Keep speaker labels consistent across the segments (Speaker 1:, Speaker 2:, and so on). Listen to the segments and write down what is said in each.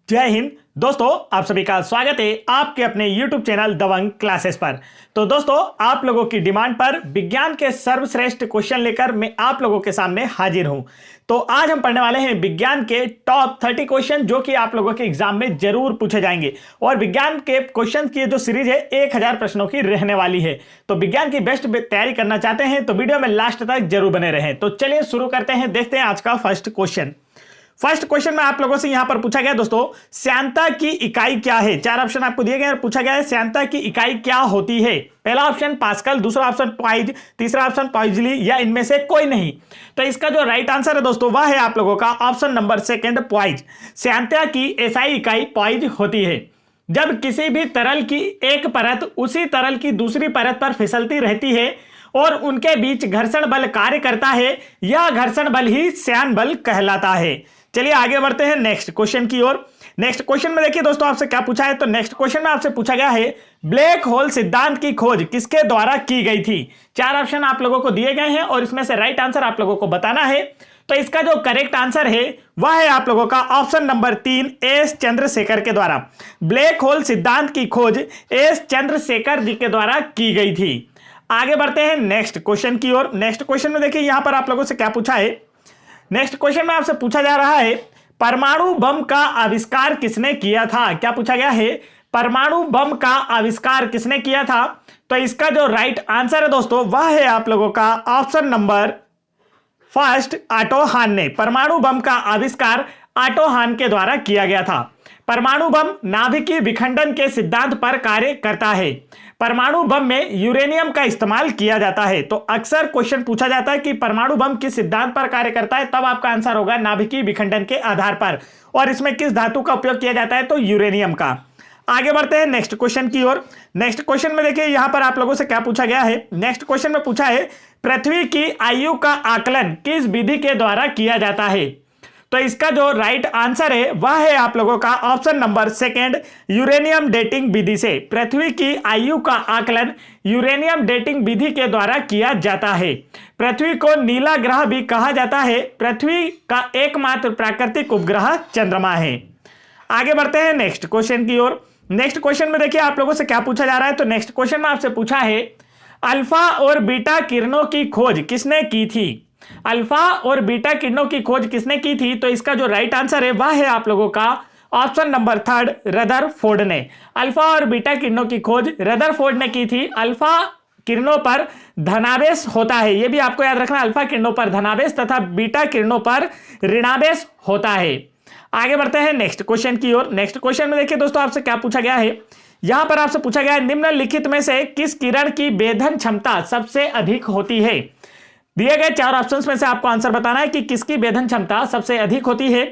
Speaker 1: जय हिंद दोस्तों, आप सभी का स्वागत है आपके अपने YouTube चैनल दबंग क्लासेस पर। तो दोस्तों, आप लोगों की डिमांड पर विज्ञान के सर्वश्रेष्ठ क्वेश्चन लेकर मैं आप लोगों के सामने हाजिर हूं। तो आज हम पढ़ने वाले हैं विज्ञान के टॉप 30 क्वेश्चन जो कि आप लोगों के एग्जाम में जरूर पूछे जाएंगे। और विज्ञान के क्वेश्चन की जो सीरीज है 1000 प्रश्नों की रहने वाली है। तो विज्ञान की बेस्ट तैयारी करना चाहते हैं तो वीडियो में लास्ट तक जरूर बने रहें। तो चलिए शुरू करते हैं, देखते हैं आज का फर्स्ट क्वेश्चन। फर्स्ट क्वेश्चन में आप लोगों से यहां पर पूछा गया दोस्तों, श्यानता की इकाई क्या है। 4 ऑप्शन आपको दिए गए और पूछा गया है श्यानता की इकाई क्या होती है। पहला ऑप्शन पास्कल, दूसरा ऑप्शन पॉइज, तीसरा ऑप्शन पॉइजली या इनमें से कोई नहीं। तो इसका जो राइट आंसर है दोस्तों वह है आप लोगों का ऑप्शन नंबर सेकंड, पॉइज। श्यानता की एसआई इकाई पॉइज होती है। जब किसी भी तरल की एक परत उसी तरल की दूसरी परत पर फिसलती रहती है और उनके बीच घर्षण बल कार्य करता है, यह घर्षण बल ही श्यान बल कहलाता है। चलिए आगे बढ़ते हैं नेक्स्ट क्वेश्चन की ओर। नेक्स्ट क्वेश्चन में देखिए दोस्तों आपसे क्या पूछा है। तो नेक्स्ट क्वेश्चन में आपसे पूछा गया है ब्लैक होल सिद्धांत की खोज किसके द्वारा की गई थी। 4 ऑप्शन आप लोगों को दिए गए हैं और इसमें से राइट आंसर आप लोगों को बताना है। तो इसका जो करेक्ट आंसर है वह है आप लोगों का ऑप्शन नंबर 3, एस चंद्रशेखर के द्वारा। ब्लैक होल सिद्धांत की खोज एस चंद्रशेखर जी के द्वारा की गई थी। आगे बढ़ते हैं नेक्स्ट क्वेश्चन की ओर। नेक्स्ट क्वेश्चन में देखिए यहां पर आप लोगों से क्या पूछा है। नेक्स्ट क्वेश्चन में आपसे पूछा जा रहा है परमाणु बम का आविष्कार किसने किया था। क्या पूछा गया है, परमाणु बम का आविष्कार किसने किया था। तो इसका जो राइट आंसर है दोस्तों वह है आप लोगों का ऑप्शन नंबर फर्स्ट, ऑटो हान ने। परमाणु बम का आविष्कार ऑटो हान के द्वारा किया गया था। परमाणु बम नाभिकीय विखंडन के सिद्धांत पर कार्य करता है। परमाणु बम में यूरेनियम का इस्तेमाल किया जाता है। तो अक्सर क्वेश्चन पूछा जाता है कि परमाणु बम किस सिद्धांत पर कार्य करता है, तब आपका आंसर होगा नाभिकीय विखंडन के आधार पर। और इसमें किस धातु का उपयोग किया जाता है, तो यूरेनियम का। आगे बढ़ते हैं नेक्स्ट क्वेश्चन की ओर। नेक्स्ट क्वेश्चन में देखिए यहां पर आप लोगों से क्या पूछा गया है। नेक्स्ट क्वेश्चन में पूछा है पृथ्वी की आयु का आकलन किस विधि के द्वारा किया जाता है। तो इसका जो राइट आंसर है वह है आप लोगों का option number second, uranium dating विधि से। पृथ्वी की आयु का आकलन यूरेनियम डेटिंग विधि के द्वारा किया जाता है। पृथ्वी को नीला ग्रह भी कहा जाता है। पृथ्वी का एकमात्र प्राकृतिक उपग्रह चंद्रमा है। आगे बढ़ते हैं नेक्स्ट क्वेश्चन की ओर। नेक्स्ट क्वेश्चन में देखिए आप लोगों से क्या पूछा जा रहा है। तो नेक्स्ट क्वेश्चन में आपसे पूछा है अल्फा और बीटा किरणों की खोज किसने की थी। अल्फा और बीटा किरणों की खोज किसने की थी। तो इसका जो राइट आंसर है वह है आप लोगों का ऑप्शन नंबर थर्ड, रदरफोर्ड ने। अल्फा और बीटा किरणों की खोज रदरफोर्ड ने की थी। अल्फा किरणों पर धनावेश होता है, यह भी आपको याद रखना। अल्फा किरणों पर धनावेश तथा बीटा किरणों पर ऋणावेश होता है। आगे बढ़ते हैं नेक्स्ट क्वेश्चन की ओर। नेक्स्ट क्वेश्चन में देखिए दोस्तों आपसे क्या पूछा गया है। यहां पर आपसे पूछा गया है निम्नलिखित में से किस किरण की वेधन क्षमता सबसे अधिक होती है। दिए गए 4 ऑप्शंस में से आपको आंसर बताना है कि किसकी वेधन क्षमता सबसे अधिक होती है।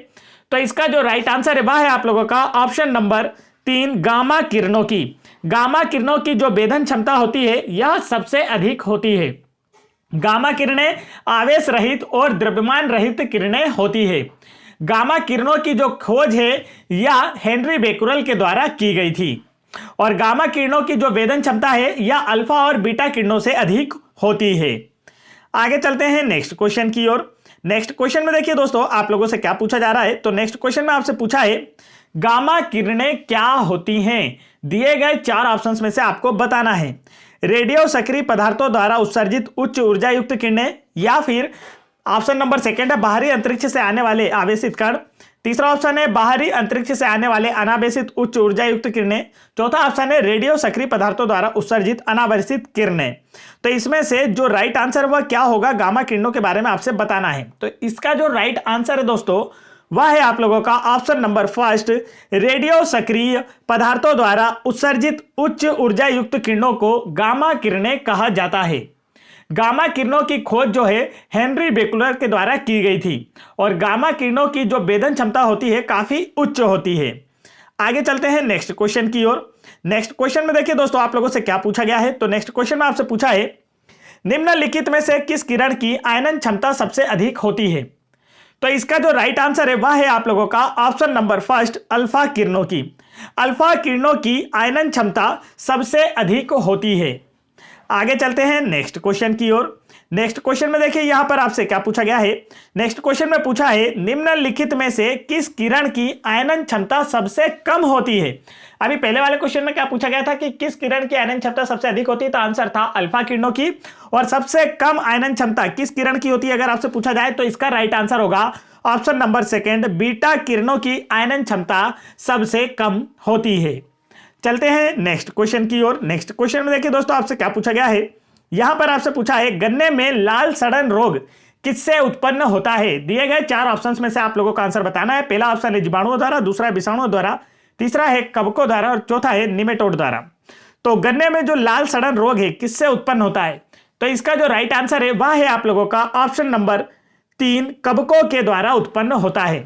Speaker 1: तो इसका जो राइट आंसर है वह है आप लोगों का ऑप्शन नंबर 3, गामा किरणों की। गामा किरणों की जो वेधन क्षमता होती है यह सबसे अधिक होती है। गामा किरणें आवेश रहित और द्रव्यमान रहित किरणें होती है। गामा किरणों की जो खोज है यह हेनरी बेकुरल के द्वारा की गई थी। और गामा किरणों की जो वेधन क्षमता है यह अल्फा और बीटा किरणों से अधिक होती है। आगे चलते हैं नेक्स्ट क्वेश्चन की ओर। नेक्स्ट क्वेश्चन में देखिए दोस्तों आप लोगों से क्या पूछा जा रहा है। तो नेक्स्ट क्वेश्चन में आपसे पूछा है गामा किरणें क्या होती हैं। दिए गए 4 ऑप्शंस में से आपको बताना है। रेडियो सक्रिय पदार्थों द्वारा उत्सर्जित उच्च ऊर्जा युक्त किरणें, या फिर ऑप्शन नंबर सेकंड है बाहरी अंतरिक्ष से आने वाले आवेशित कण। तीसरा ऑप्शन है बाहरी अंतरिक्ष से आने वाले अनावेशित उच्च ऊर्जा युक्त किरणें। चौथा ऑप्शन है रेडियो सक्रिय पदार्थों द्वारा उत्सर्जित अनावेशित किरणें। तो इसमें से जो राइट आंसर वह क्या होगा, गामा किरणों के बारे में आपसे बताना है। तो इसका जो राइट आंसर है दोस्तों वह है आप लोगों का ऑप्शन नंबर फर्स्ट, रेडियो सक्रिय पदार्थों द्वारा उत्सर्जित उच्च ऊर्जा युक्त किरणों को गामा किरणें कहा जाता है। गामा किरणों की खोज जो है हेनरी बेकुलर के द्वारा की गई थी। और गामा किरणों की जो वेधन क्षमता होती है काफी उच्च होती है। आगे चलते हैं नेक्स्ट क्वेश्चन की ओर। नेक्स्ट क्वेश्चन में देखिए दोस्तों आप लोगों से क्या पूछा गया है। तो नेक्स्ट क्वेश्चन में आपसे पूछा है निम्नलिखित में से किस किरण की आयनन क्षमता सबसे अधिक होती है। तो इसका जो राइट आंसर है वह है आप लोगों का ऑप्शन नंबर फर्स्ट, अल्फा किरणों की। अल्फा किरणों की आयनन क्षमता सबसे अधिक होती है। आगे चलते हैं नेक्स्ट क्वेश्चन की ओर। नेक्स्ट क्वेश्चन में देखिए यहां पर आपसे क्या पूछा गया है। नेक्स्ट क्वेश्चन में पूछा है निम्नलिखित में से किस किरण की आयनन क्षमता सबसे कम होती है। अभी पहले वाले क्वेश्चन में क्या पूछा गया था कि किस किरण की आयनन क्षमता सबसे अधिक होती है, तो आंसर था अल्फा किरणों की। और सबसे कम आयनन क्षमता किस किरण की होती है अगर आपसे पूछा जाए तो इसका राइट आंसर होगा ऑप्शन नंबर सेकंड, बीटा किरणों की आयनन क्षमता सबसे कम होती है। चलते हैं नेक्स्ट क्वेश्चन की ओर। नेक्स्ट क्वेश्चन में देखिए दोस्तों आपसे क्या पूछा गया है। यहां पर आपसे पूछा है गन्ने में लाल सड़न रोग किससे उत्पन्न होता है। दिए गए 4 ऑप्शंस में से आप लोगों का आंसर बताना है। पहला ऑप्शन है जीवाणुओं द्वारा, दूसरा है विषाणुओं द्वारा, तीसरा है कवकों द्वारा और चौथा है निमेटोड द्वारा। तो गन्ने में जो लाल सड़न रोग है किससे उत्पन्न होता है, तो इसका जो राइट आंसर है वह है आप लोगों का ऑप्शन नंबर 3, कवकों के द्वारा उत्पन्न होता है।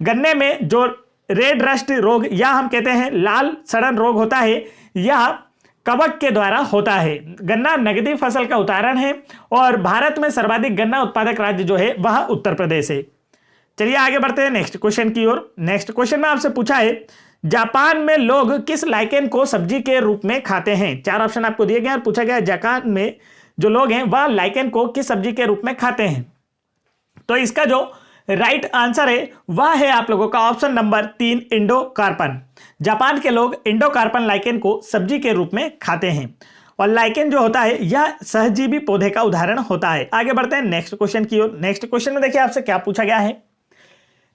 Speaker 1: गन्ने में जो रेड रस्ट रोग या हम कहते हैं लाल सड़न रोग होता है, यह कवक के द्वारा होता है। गन्ना नगदी फसल का उदाहरण है और भारत में सर्वाधिक गन्ना उत्पादक राज्य जो है वह उत्तर प्रदेश है। चलिए आगे बढ़ते हैं नेक्स्ट क्वेश्चन की ओर। नेक्स्ट क्वेश्चन में आपसे पूछा है जापान में लोग किस लाइकेन को सब्जी के रूप में खाते हैं। 4 ऑप्शन आपको दिए गए और पूछा गया जापान में जो लोग हैं वह लाइकेन को किस सब्जी के रूप में खाते हैं। तो इसका जो राइट आंसर है वह है आप लोगों का ऑप्शन नंबर 3, इंडोकार्पन। जापान के लोग इंडोकार्पन लाइकेन को सब्जी के रूप में खाते हैं और लाइकेन जो होता है यह सहजीवी पौधे का उदाहरण होता है। आगे बढ़ते हैं नेक्स्ट क्वेश्चन की ओर। नेक्स्ट क्वेश्चन में देखिए आपसे क्या पूछा गया है।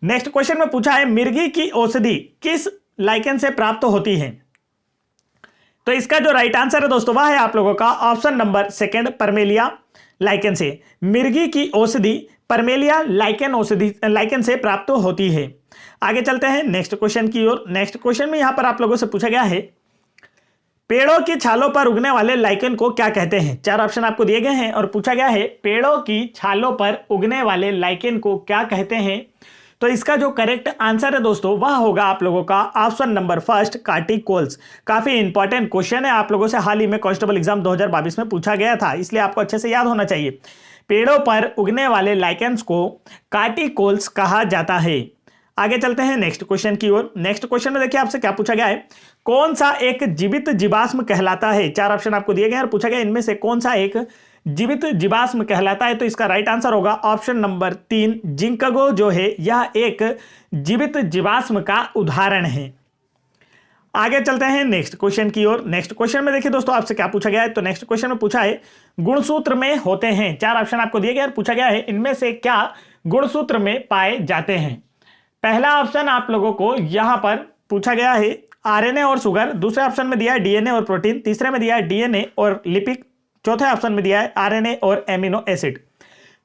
Speaker 1: नेक्स्ट क्वेश्चन में पूछा है मिर्गी की औषधि किस लाइकेन से प्राप्त होती है। तो इसका जो राइट आंसर है दोस्तों वह है आप लोगों का ऑप्शन नंबर सेकंड, परमेलिया लाइकेन से। मिर्गी की औषधि परमेलिया लाइकेन से प्राप्त होती है। आगे चलते हैं नेक्स्ट क्वेश्चन की ओर। नेक्स्ट क्वेश्चन में यहां पर आप लोगों से पूछा गया है पेड़ों की छालों पर उगने वाले लाइकेन को क्या कहते हैं। 4 ऑप्शन आपको दिए गए हैं और पूछा गया है पेड़ों की छालों पर उगने वाले लाइकेन को क्या कहते हैं। तो इसका जो करेक्ट आंसर है दोस्तों वह होगा आप लोगों का ऑप्शन नंबर फर्स्ट, कार्टिकोल्स। काफी इंपॉर्टेंट क्वेश्चन है, आप लोगों से हाल ही में कांस्टेबल एग्जाम 2022 में पूछा गया था, इसलिए आपको अच्छे से याद होना चाहिए। पेड़ों पर उगने वाले लाइकेन्स को कार्टिकोल्स कहा जाता है। आगे चलते हैं नेक्स्ट क्वेश्चन की ओर। नेक्स्ट क्वेश्चन में देखिए आपसे क्या पूछा गया है कौन सा एक जीवित जीवाश्म कहलाता है। 4 ऑप्शन आपको दिए गए हैं और पूछा गया इनमें से कौन सा एक जीवित जीवाश्म कहलाता है। तो इसका राइट आंसर होगा ऑप्शन नंबर 3, जिंकगो जो है यह एक जीवित जीवाश्म का उदाहरण है। आगे चलते हैं नेक्स्ट क्वेश्चन की ओर। नेक्स्ट क्वेश्चन में देखिए दोस्तों आपसे क्या पूछा गया है। तो नेक्स्ट क्वेश्चन में पूछा है गुणसूत्र में होते हैं। 4 ऑप्शन आपको दिए गए और पूछा गया है इनमें से क्या गुणसूत्र में पाए जाते हैं। पहला ऑप्शन आप लोगों को यहां पर पूछा गया है आरएनए और शुगर, दूसरे ऑप्शन में दिया है डीएनए और प्रोटीन, तीसरे में दिया है डीएनए और लिपिड, चौथे ऑप्शन में दिया है आरएनए और एमिनो एसिड।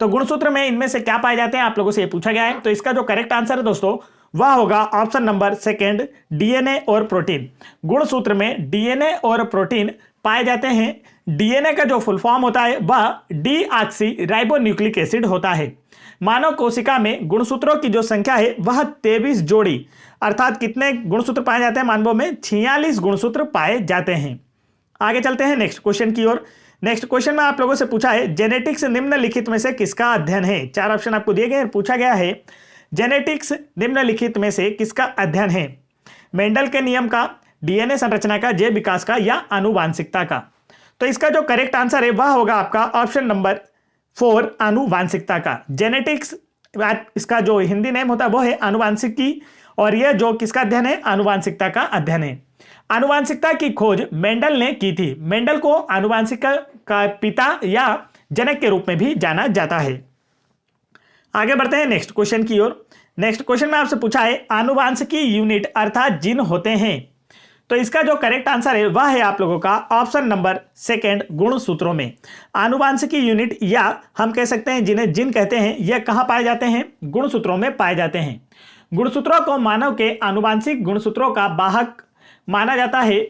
Speaker 1: तो गुणसूत्र में इनमें से क्या पाए जाते हैं आप लोगों से ये पूछा गया है। तो इसका जो करेक्ट आंसर है दोस्तों वह होगा ऑप्शन नंबर सेकंड, डीएनए और प्रोटीन। गुणसूत्र में डीएनए और प्रोटीन पाए जाते हैं। डीएनए का जो फुल फॉर्म होता है वह डीऑक्सी राइबोन्यूक्लिक एसिड होता है। मानव कोशिका में गुणसूत्रों की जो संख्या है वह 23 जोड़ी, अर्थात कितने गुणसूत्र पाए जाते हैं मानवों में 46 गुणसूत्र पाए जाते हैं। आगे चलते हैं नेक्स्ट क्वेश्चन की ओर। नेक्स्ट क्वेश्चन में आप लोगों से पूछा है जेनेटिक्स निम्नलिखित में से किसका अध्ययन है। 4 ऑप्शन आपको दिए गए हैं, पूछा गया है जेनेटिक्स निम्नलिखित में से किसका अध्ययन है। मेंडल के नियम का, डीएनए संरचना का, जैव विकास का या आनुवांशिकता का। तो इसका जो करेक्ट आंसर है वह होगा आपका ऑप्शन नंबर 4, आनुवांशिकता का। जेनेटिक्स इसका जो हिंदी नेम होता है वो है आनुवांशिकी और यह जो किसका अध्ययन है, आनुवांशिकता का अध्ययन है। आनुवांशिकता की खोज मेंडल ने की थी। मेंडल को आनुवांशिकता का पिता या जनक के रूप में भी जाना जाता है। आगे बढ़ते हैं नेक्स्ट क्वेश्चन की ओर। नेक्स्ट क्वेश्चन में आपसे पूछा है आनुवांशिकी यूनिट अर्थात जीन होते हैं। तो इसका जो करेक्ट आंसर है वह है आप लोगों का ऑप्शन नंबर सेकंड, गुणसूत्रों में। आनुवांशिकी यूनिट या हम कह सकते हैं जिन्हें जीन कहते हैं, यह कहां पाए जाते हैं, गुणसूत्रों में पाए जाते हैं। गुणसूत्रों को मानव के आनुवांशिक गुणसूत्रों का वाहक माना जाता है।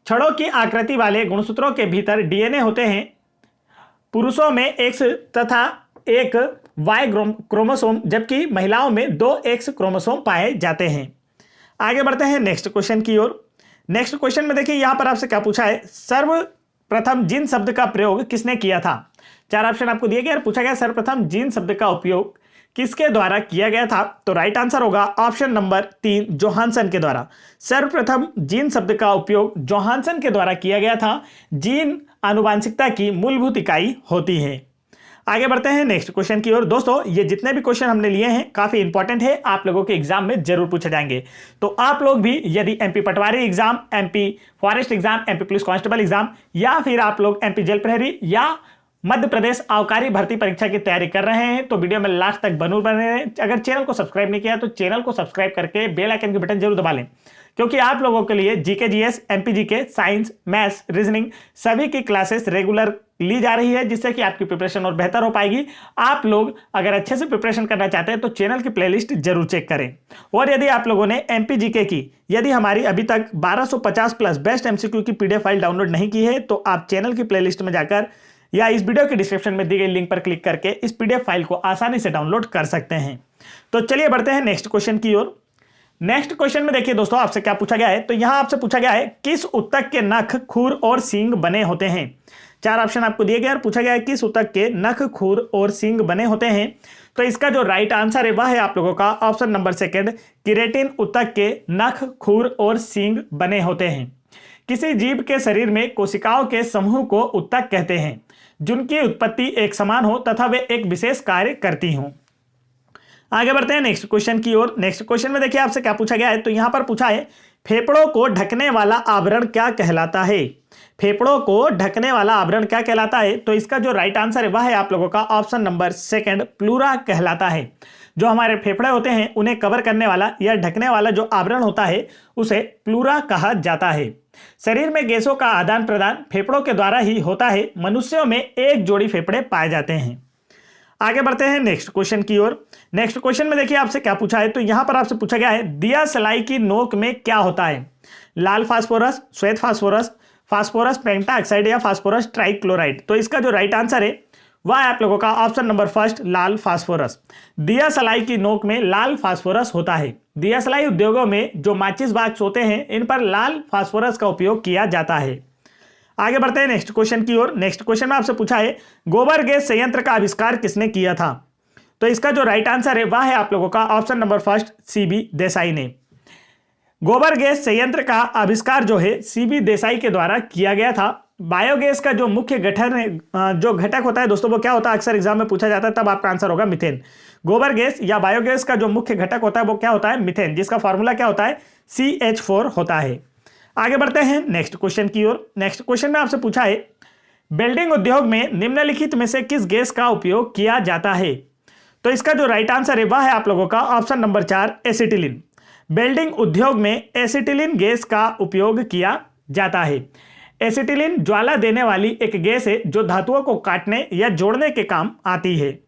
Speaker 1: छड़ों की आकृति वाले गुणसूत्रों के भीतर डीएनए होते हैं। पुरुषों में एक्स तथा एक वाई क्रोमोसोम, जबकि महिलाओं में 2 एक्स क्रोमोसोम पाए जाते हैं। आगे बढ़ते हैं नेक्स्ट क्वेश्चन की ओर। नेक्स्ट क्वेश्चन में देखिए यहां पर आपसे क्या पूछा है, सर्वप्रथम जीन शब्द का प्रयोग किसने किया था। 4 ऑप्शन आपको दिए गए और पूछा गया सर्वप्रथम जीन शब्द का उपयोग किसके द्वारा किया गया था। तो राइट आंसर होगा ऑप्शन नंबर 3, जोहानसन के द्वारा। सर्वप्रथम जीन शब्द का उपयोग जोहानसन के द्वारा किया गया था। जीन आनुवांशिकता की मूलभूत इकाई होती है। आगे बढ़ते हैं नेक्स्ट क्वेश्चन की ओर। दोस्तों ये जितने भी क्वेश्चन हमने लिए हैं काफी इंपॉर्टेंट है, आप लोगों के एग्जाम में जरूर पूछे जाएंगे। तो आप लोग भी यदि MP patwari exam, MP forest exam, MP police constable exam या फिर आप लोग एमपी जेल प्रहरी या मध्य प्रदेश आबकारी भर्ती परीक्षा की तैयारी कर रहे हैं तो वीडियो में लास्ट तक बने रहें। अगर चैनल को सब्सक्राइब नहीं किया तो चैनल को सब्सक्राइब करके बेल आइकन के बटन जरूर दबा लें, क्योंकि आप लोगों के लिए GK GS, MP GK, science, maths, reasoning सभी की क्लासेस रेगुलर ली जा रही है, जिससे कि आपकी प्रिपरेशन और बेहतर हो पाएगी। आप लोग अगर अच्छे से प्रिपरेशन करना चाहते हैं तो चैनल की प्लेलिस्ट जरूर चेक करें। और यदि आप लोगों ने एमपी जीके की यदि हमारी अभी तक 1250 प्लस बेस्ट एमसीक्यू की पीडीएफ फाइल डाउनलोड नहीं की है तो आप चैनल की प्लेलिस्ट में जाकर या इस वीडियो के डिस्क्रिप्शन में दी गई लिंक पर क्लिक करके इस पीडीएफ फाइल को आसानी से डाउनलोड कर सकते हैं। तो चलिए बढ़ते हैं नेक्स्ट क्वेश्चन की ओर। नेक्स्ट क्वेश्चन में देखिए दोस्तों आपसे क्या पूछा गया है। तो यहां आपसे पूछा गया है किस उत्तक के नख, खुर और सींग बने होते हैं। 4 ऑप्शन आपको दिए गए और पूछा गया है किस उत्तक के नख, खुर और सींग बने होते हैं। तो इसका जो राइट आंसर है वह है आप लोगों का ऑप्शन नंबर 2 केराटिन उत्तक के नख, खुर और सींग बने होते हैं। किसी जीव के शरीर में कोशिकाओं के समूह को उत्तक कहते हैं जिनकी उत्पत्ति एक समान हो तथा वे एक विशेष कार्य करती हों। आगे बढ़ते हैं नेक्स्ट क्वेश्चन की ओर। नेक्स्ट क्वेश्चन में देखिए आपसे क्या पूछा गया है। तो यहां पर पूछा है फेफड़ों को ढकने वाला आवरण क्या कहलाता है। फेफड़ों को ढकने वाला आवरण क्या कहलाता है। तो इसका जो राइट आंसर है वह है आप लोगों का ऑप्शन नंबर 2 प्लूरा कहलाता है। जो हमारे फेफड़े होते हैं उन्हें कवर करने वाला या ढकने वाला जो आवरण होता है उसे प्लूरा कहा जाता है। शरीर में गैसों का आदान प्रदान फेफड़ों के द्वारा ही होता है। मनुष्यों में एक जोड़ी फेफड़े पाए जाते हैं। आगे बढ़ते हैं नेक्स्ट क्वेश्चन की ओर। नेक्स्ट क्वेश्चन में देखिए आपसे क्या पूछा है। तो यहां पर आपसे पूछा गया है दिया सलाई की नोक में क्या होता है। लाल फास्फोरस, श्वेत फास्फोरस, फास्फोरस पेंटाऑक्साइड या फास्फोरस ट्राइक्लोराइड। तो इसका जो राइट आंसर है वह है आप लोगों का ऑप्शन नंबर 1 लाल फास्फोरस। दिया सलाई की नोक में लाल फास्फोरस होता है। दिया सलाई उद्योगों में जो माचिस बॉक्स होते हैं इन पर लाल फास्फोरस का उपयोग किया जाता है। आगे बढ़ते हैं नेक्स्ट क्वेश्चन की ओर। नेक्स्ट क्वेश्चन में आपसे पूछा है गोबर गैस संयंत्र का आविष्कार किसने किया था। तो इसका जो राइट आंसर है वह है आप लोगों का ऑप्शन नंबर 1 सीबी देसाई ने। गोबर गैस संयंत्र का आविष्कार जो है सीबी देसाई के द्वारा किया गया था। बायोगैस का जो मुख्य घटक होता है दोस्तों वो क्या होता है, अक्सर एग्जाम में पूछा जाता है, तब आपका आंसर होगा मिथेन। गोबर गैस या बायोगैस का जो मुख्य घटक होता है वो क्या होता है, मिथेन, जिसका फॉर्मूला क्या होता है CH4 होता है। आगे बढ़ते हैं नेक्स्ट क्वेश्चन की ओर। नेक्स्ट क्वेश्चन में आपसे पूछा है बिल्डिंग उद्योग में निम्नलिखित में से किस गैस का उपयोग किया जाता है। तो इसका जो राइट आंसर है वह है आप लोगों का ऑप्शन नंबर 4 एसिटिलीन। बिल्डिंग उद्योग में एसिटिलीन गैस का उपयोग किया जाता है। एसिटिलीन ज्वाला देने वाली एक गैस है जो धातुओं को काटने या जोड़ने के काम आती है।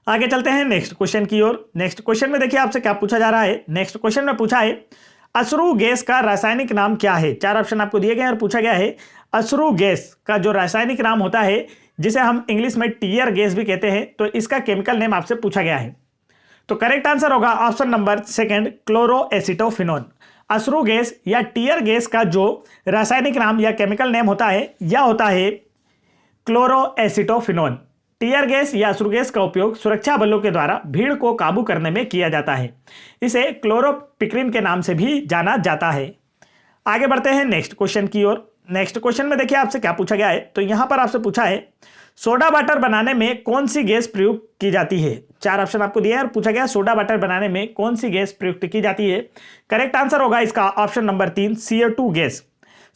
Speaker 1: आगे चलते हैं नेक्स्ट क्वेश्चन की ओर। नेक्स्ट क्वेश्चन में देखिए आपसे क्या पूछा जा रहा है। नेक्स्ट क्वेश्चन में पूछा है अश्रु गैस का रासायनिक नाम क्या है। 4 ऑप्शन आपको दिए गए हैं और पूछा गया है अश्रु गैस का जो रासायनिक नाम होता है जिसे हम इंग्लिश में टीयर गैस भी कहते हैं, तो इसका केमिकल नेम आपसे पूछा गया है। तो करेक्ट आंसर होगा ऑप्शन नंबर 2 क्लोरोएसिटोफिनोन। अश्रु गैस या टीयर गैस का जो रासायनिक नाम या केमिकल नेम होता है यह होता है क्लोरोएसिटोफिनोन। टीयर गैस या अश्रु गैस का उपयोग सुरक्षा बलों के द्वारा भीड़ को काबू करने में किया जाता है। इसे क्लोरोपिक्रिन के नाम से भी जाना जाता है। आगे बढ़ते हैं नेक्स्ट क्वेश्चन की ओर। नेक्स्ट क्वेश्चन में देखिए आपसे क्या पूछा गया है। तो यहां पर आपसे पूछा है सोडा वाटर बनाने में कौन सी गैस प्रयुक्त की जाती है। 4 ऑप्शन आपको दिया है और पूछा गया सोडा वाटर बनाने में कौन सी गैस प्रयुक्त की जाती है। करेक्ट आंसर होगा इसका option number 3 CO2 gas.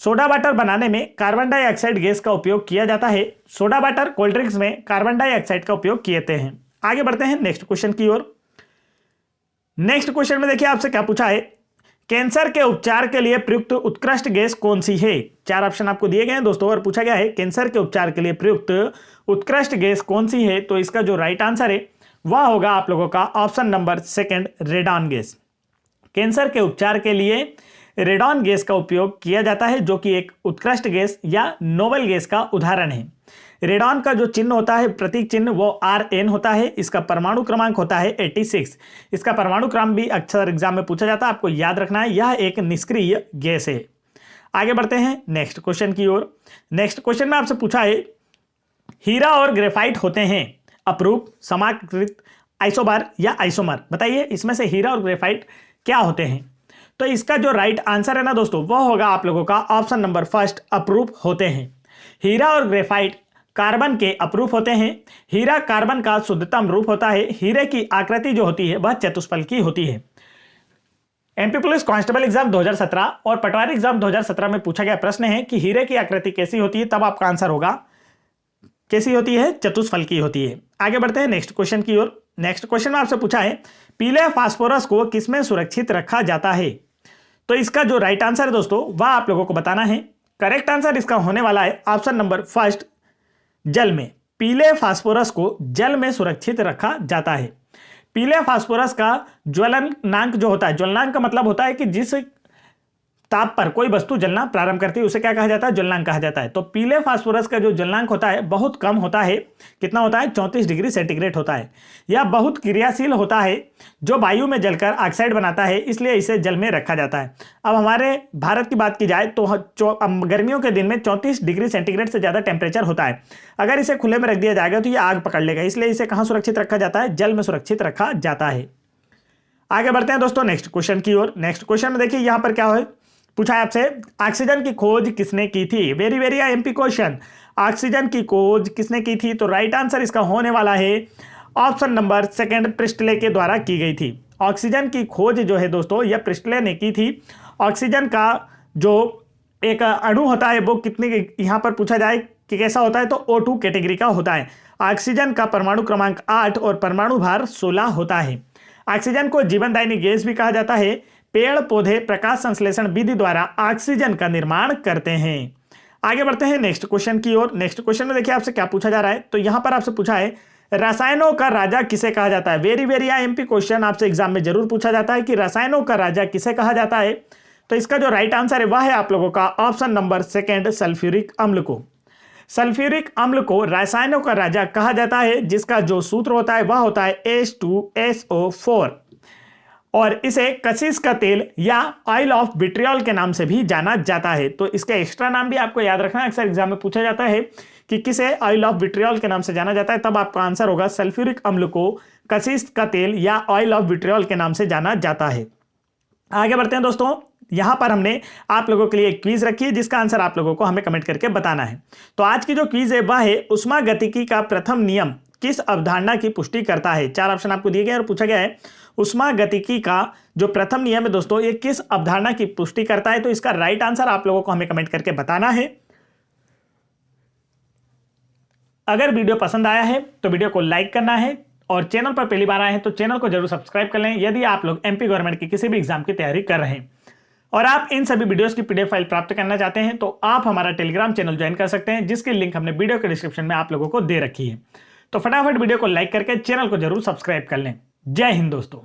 Speaker 1: Soda water बनाने में कार्बन डाइऑक्साइड गैस का उपयोग किया जाता है। सोडा वाटर कोल्ड ड्रिंक्स में कार्बन डाइऑक्साइड का उपयोग किए जाते हैं। आगे बढ़ते हैं नेक्स्ट क्वेश्चन की ओर। नेक्स्ट क्वेश्चन में देखिए आपसे क्या पूछा है कैंसर के उपचार के लिए प्रयुक्त उत्कृष्ट गैस कौन सी है। 4 ऑप्शन आपको दिए गए हैं दोस्तों और पूछा गया है कैंसर के उपचार के लिए प्रयुक्त उत्कृष्ट गैस कौन सी है। तो इसका जो राइट आंसर है वह होगा आप लोगों का option number 2 radon gas. Cancer के उपचार के लिए रेडॉन गैस का उपयोग किया जाता है जो कि एक उत्कृष्ट गैस या नोबल गैस का उदाहरण है। रेडॉन का जो चिन्ह होता है, प्रतीक चिन्ह, वो Rn होता है। इसका परमाणु क्रमांक होता है 86। इसका परमाणु क्रम भी अक्सर एग्जाम में पूछा जाता है, आपको याद रखना है। यह एक निष्क्रिय गैस है। आगे बढ़ते हैं नेक्स्ट क्वेश्चन की ओर। नेक्स्ट क्वेश्चन में आपसे पूछा है हीरा और ग्रेफाइट होते हैं अपरूप, समाकृत, आइसोबार या आइसोमर। बताइए इसमें से हीरा और ग्रेफाइट क्या होते हैं। तो इसका जो राइट आंसर है ना दोस्तों वह होगा आप लोगों का ऑप्शन नंबर 1 अपरूप होते हैं। हीरा और ग्रेफाइट कार्बन के अपरूप होते हैं। हीरा कार्बन का शुद्धतम रूप होता है। हीरे की आकृति जो होती है वह चतुष्फलकी होती है। एमपी पुलिस कांस्टेबल एग्जाम 2017 और पटवारी एग्जाम 2017 में पूछा गया प्रश्न है कि हीरे की आकृति कैसी होती है, तब आपका आंसर होगा कैसी होती है, चतुष्फलकी होती है। आगे बढ़ते हैं नेक्स्ट क्वेश्चन की ओर। नेक्स्ट क्वेश्चन में आपसे पूछा है पीले फास्फोरस को किसमें सुरक्षित रखा जाता है। तो इसका जो राइट आंसर है दोस्तों वह आप लोगों को बताना है। करेक्ट आंसर इसका होने वाला है ऑप्शन नंबर फर्स्ट, जल में। पीले फास्फोरस को जल में सुरक्षित रखा जाता है। पीले फास्फोरस का ज्वलनांक जो होता है, ज्वलनांक का मतलब होता है कि जिस ताप पर कोई वस्तु जलना प्रारंभ करती है उसे क्या कहा जाता है, ज्वलनांक कहा जाता है। तो पीले फास्फोरस का जो ज्वलनांक होता है बहुत कम होता है। कितना होता है, 34 डिग्री सेंटीग्रेड होता है। यह बहुत क्रियाशील होता है जो वायु में जलकर ऑक्साइड बनाता है, इसलिए इसे जल में रखा जाता है। अब हमारे भारत की बात की जाए तो गर्मियों के दिन में 34 डिग्री सेंटीग्रेड से ज़्यादा टेम्परेचर होता है। अगर इसे खुले में रख दिया जाएगा तो ये आग पकड़ लेगा, इसलिए इसे कहाँ सुरक्षित रखा जाता है, जल में सुरक्षित रखा जाता है। आगे बढ़ते हैं दोस्तों नेक्स्ट क्वेश्चन की ओर। नेक्स्ट क्वेश्चन में देखिए यहाँ पर क्या है पूछा है आपसे, ऑक्सीजन की खोज किसने की थी। Very very MP question, oxygen की खोज किसने की थी। तो राइट आंसर इसका होने वाला है ऑप्शन नंबर सेकंड, प्रिस्टले के द्वारा की गई थी। ऑक्सीजन की खोज जो है दोस्तों यह प्रिस्टले ने की थी। ऑक्सीजन का जो एक अणु होता है वो कितने, यहाँ पर पूछा जाए कि कैसा होता है, तो O2 कैटेगरी का होता है। ऑक्सीजन का परमाणु क्रमांक 8 और परमाणु भार 16 होता है। ऑक्सीजन को जीवनदायिनी गैस भी कहा जाता है। पेड़ पौधे प्रकाश संश्लेषण विधि द्वारा ऑक्सीजन का निर्माण करते हैं। आगे बढ़ते हैं नेक्स्ट क्वेश्चन की ओर। नेक्स्ट क्वेश्चन में देखिए आपसे क्या पूछा जा रहा है। तो यहां पर आपसे पूछा है रसायनों का राजा किसे कहा जाता है। वेरी वेरी एमपी क्वेश्चन आपसे एग्जाम में जरूर पूछा जाता है कि रसायनों का राजा किसे कहा जाता है। तो इसका जो राइट आंसर है वह है आप लोगों का ऑप्शन नंबर सेकेंड, सल्फ्यूरिक अम्ल को। सल्फ्यूरिक अम्ल को रसायनों का राजा कहा जाता है, जिसका जो सूत्र होता है वह होता है H2SO4 और इसे कशिश का तेल या ऑयल ऑफ विट्रियल के नाम से भी जाना जाता है। तो इसका एक्स्ट्रा नाम भी आपको याद रखना है, अक्सर एग्जाम में पूछा जाता है कि किसे ऑयल ऑफ विट्रियल के नाम से जाना जाता है, तब आपका आंसर होगा सल्फ्यूरिक अम्ल को कशिश का तेल या ऑयल ऑफ विट्रियल के नाम से जाना जाता है। आगे बढ़ते हैं दोस्तों, यहां पर हमने आप लोगों के लिए एक क्विज रखी है जिसका आंसर आप लोगों को हमें कमेंट करके बताना है। तो आज की जो क्विज है वह है ऊष्मागतिकी का प्रथम नियम किस अवधारणा की पुष्टि करता है। 4 ऑप्शन आपको दिए गए और पूछा गया है ऊष्मागतिकी का जो प्रथम नियम है दोस्तों ये किस अवधारणा की पुष्टि करता है। तो इसका राइट आंसर आप लोगों को हमें कमेंट करके बताना है। अगर वीडियो पसंद आया है तो वीडियो को लाइक करना है और चैनल पर पहली बार आए हैं तो चैनल को जरूर सब्सक्राइब कर लें यदि आप लोग एमपी गवर्नमेंट की किसी भी एग्जाम की तैयारी कर रहे हैं। और आप इन सभी वीडियोस की पीडीएफ फाइल प्राप्त करना चाहते हैं तो आप हमारा टेलीग्राम चैनल ज्वाइन कर सकते हैं, जिसकी लिंक हमने वीडियो के डिस्क्रिप्शन में आप लोगों को दे रखी है। तो फटाफट वीडियो को लाइक करके चैनल को जरूर सब्सक्राइब कर लें। जय हिंद दोस्तों।